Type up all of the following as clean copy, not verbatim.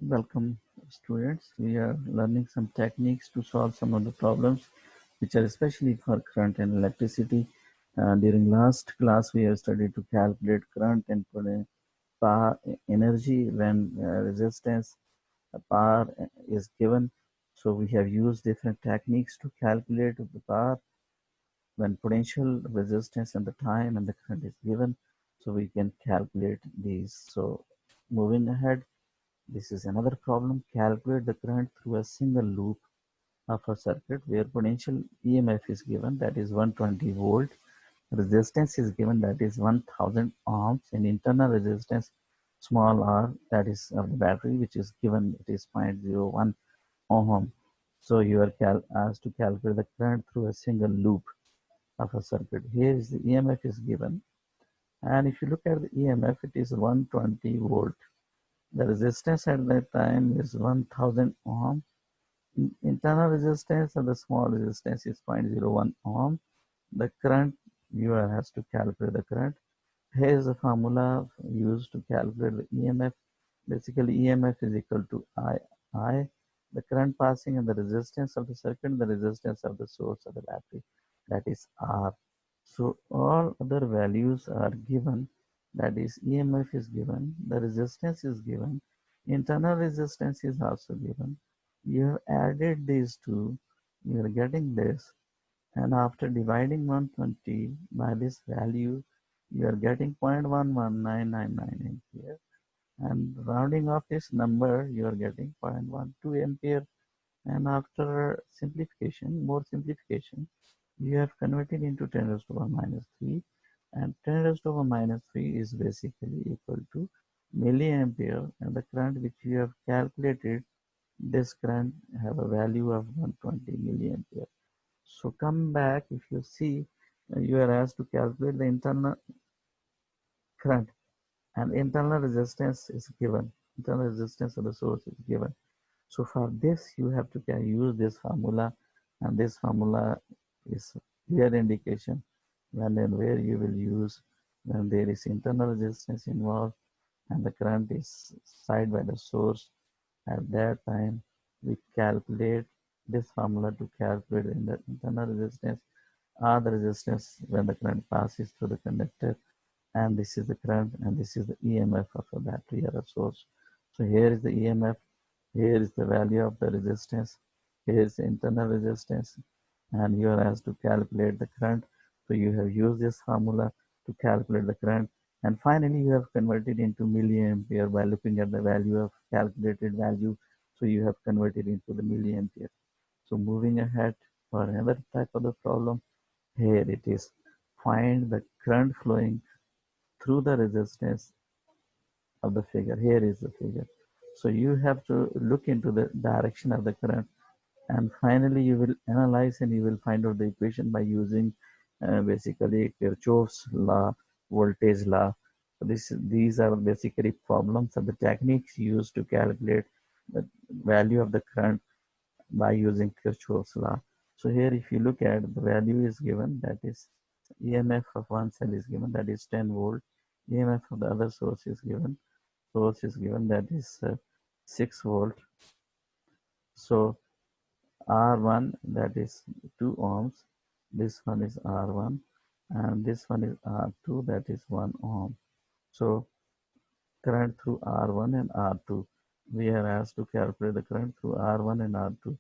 Welcome, students. We are learning some techniques to solve some of the problems which are especially for current and electricity. During last class, we have studied to calculate current and put a power energy when resistance power is given. So we have used different techniques to calculate the power when potential resistance and the time and the current is given. So we can calculate these. So moving ahead. This is another problem. Calculate the current through a single loop of a circuit where potential EMF is given, that is 120 volt. Resistance is given, that is 1000 ohms, and internal resistance small r, that is of the battery, which is given, it is 0.01 ohm. So you are asked to calculate the current through a single loop of a circuit. Here is the EMF is given, and if you look at the EMF, it is 120 volt. The resistance at that time is 1000 ohm. Internal resistance and the small resistance is 0.01 ohm. The current, viewer has to calculate the current. Here is the formula used to calculate the EMF. Basically, EMF is equal to I, the current passing and the resistance of the circuit, the resistance of the source of the battery, that is R. So all other values are given, that is EMF is given, the resistance is given, internal resistance is also given. You have added these two, you are getting this, and after dividing 120 by this value, you are getting 0.11999 ampere, and rounding off this number, you are getting 0.12 ampere. And after simplification, more simplification, you have converted into 10 raised to the power minus 3, and 10 raised to the power minus 3 is basically equal to milliampere, and the current which you have calculated, this current have a value of 120 milliampere. So come back, if you see, you are asked to calculate the internal current, and internal resistance is given. Internal resistance of the source is given. So for this, you have to use this formula, and this formula is clear indication when and where you will use when there is internal resistance involved and the current is side by the source. At that time, we calculate this formula to calculate the internal resistance or the resistance when the current passes through the conductor, and this is the current and this is the EMF of a battery or a source. So here is the EMF, here is the value of the resistance, here is the internal resistance, and you are asked to calculate the current. So you have used this formula to calculate the current, and finally you have converted into milliampere by looking at the value of calculated value. So you have converted into the milliampere. So moving ahead for another type of the problem, here it is, find the current flowing through the resistance of the figure. Here is the figure. So you have to look into the direction of the current, and finally you will analyze and you will find out the equation by using basically Kirchhoff's law, voltage law. So these are basically problems of the techniques used to calculate the value of the current by using Kirchhoff's law. So here if you look at the value is given, that is EMF of one cell is given, that is 10 volt. EMF of the other source is given, that is 6 volt. So R1, that is 2 ohms, this one is R1, and this one is R2, that is 1 ohm. So current through R1 and R2, we are asked to calculate the current through R1 and R2.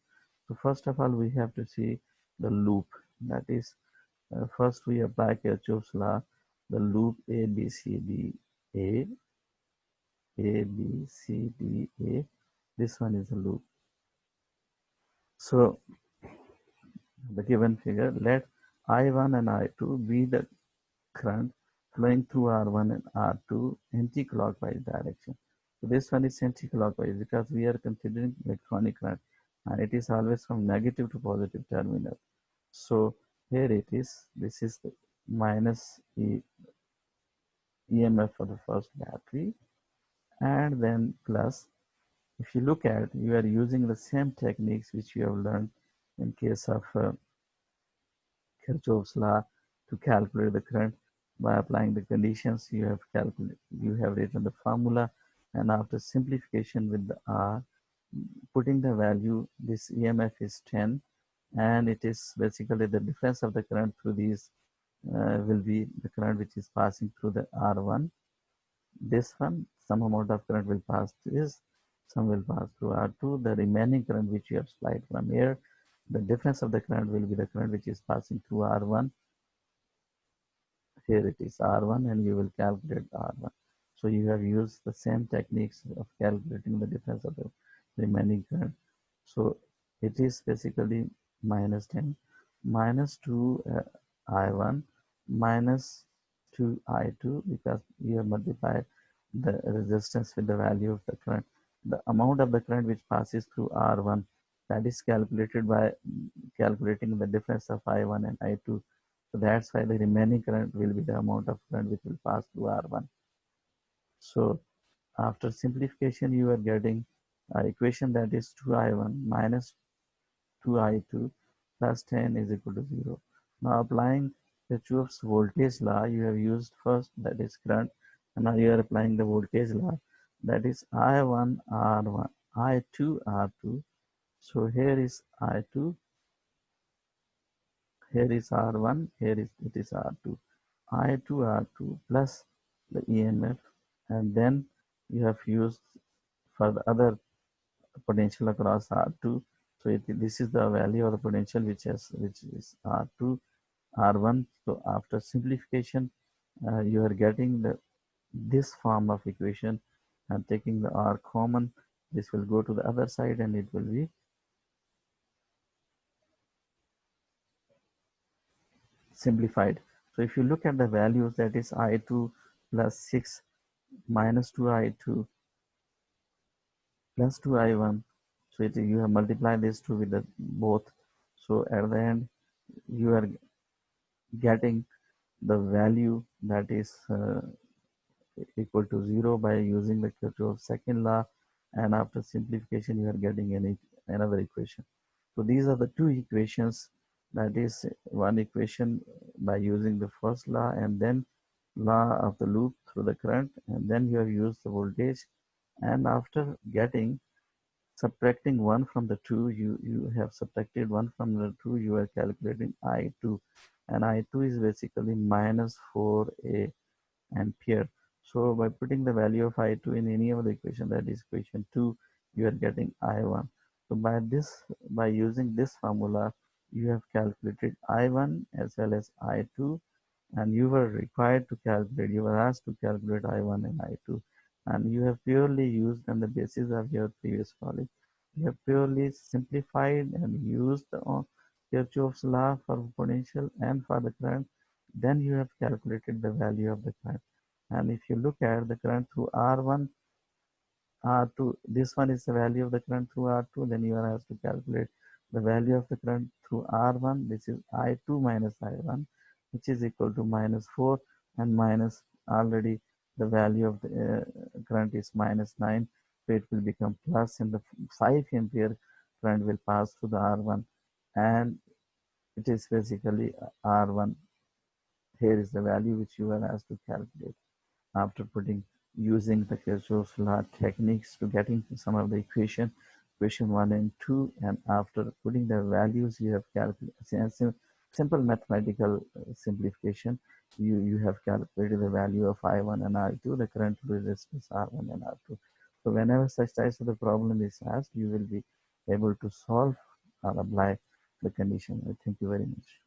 So first of all, we have to see the loop, that is first we apply Kirchhoff's law, the loop A B C D A B C D A. This one is a loop. So the given figure, let I1 and I2 be the current flowing through R1 and R2 anti-clockwise direction. So this one is anti-clockwise because we are considering electronic current, and it is always from negative to positive terminal. So here it is, this is the minus EMF for the first battery, and then plus. If you look at, you are using the same techniques which you have learned in case of Kirchhoff's law to calculate the current by applying the conditions you have calculated. You have written the formula and after simplification with the R, putting the value, this EMF is 10, and it is basically the difference of the current through these will be the current which is passing through the R1. This one, some amount of current will pass through this, some will pass through R2. The remaining current which you have supplied from here, the difference of the current will be the current which is passing through R1. Here it is R1, and you will calculate R1. So you have used the same techniques of calculating the difference of the remaining current. So it is basically minus 10 minus 2 I1 minus 2 I2, because you have multiplied the resistance with the value of the current. The amount of the current which passes through R1, that is calculated by calculating the difference of I1 and I2. So that's why the remaining current will be the amount of current which will pass through R1. So after simplification, you are getting equation that is 2I1 minus 2I2 plus 10 is equal to 0. Now applying Kirchhoff's voltage law, you have used first, that is current, and now you are applying the voltage law, that is I1 R1, I2 R2. So here is I2, here is R1, here is it is R2. I2 R2 plus the EMF, and then you have used for the other potential across R2. So this is the value of the potential which is R2, R1. So after simplification, you are getting this form of equation, and taking the R common, this will go to the other side and it will be simplified. So if you look at the values, that is I2 plus 6 minus 2I2 plus 2I1. So you have multiplied these two with the both. So at the end, you are getting the value that is equal to 0 by using the Kirchhoff's second law, and after simplification you are getting another equation. So these are the two equations, that is one equation by using the first law, and then law of the loop through the current, and then you have used the voltage, and after getting subtracting one from the two, you have subtracted one from the two, you are calculating I2, and I2 is basically minus 4A ampere. So by putting the value of I2 in any of the equation, that is equation 2, you are getting I1. So by using this formula, you have calculated I1 as well as I2, and you were required to calculate, you were asked to calculate I1 and I2, and you have purely used on the basis of your previous knowledge. You have purely simplified and used the Kirchhoff's law for potential and for the current. Then you have calculated the value of the current. And if you look at the current through R1, R2, this one is the value of the current through R2, then you are asked to calculate the value of the current through R1, this is I2 minus I1, which is equal to minus 4, and minus already the value of the current is minus 9, so it will become plus, and the 5 ampere current will pass through the R1, and it is basically R1. Here is the value which you are asked to calculate after putting using the Kirchhoff's law techniques to getting some of the equation 1 and 2, and after putting the values, you have calculated simple mathematical simplification. You have calculated the value of I1 and I2, the current resistance R1 and R2. So whenever such types of the problem is asked, you will be able to solve or apply the condition. Thank you very much.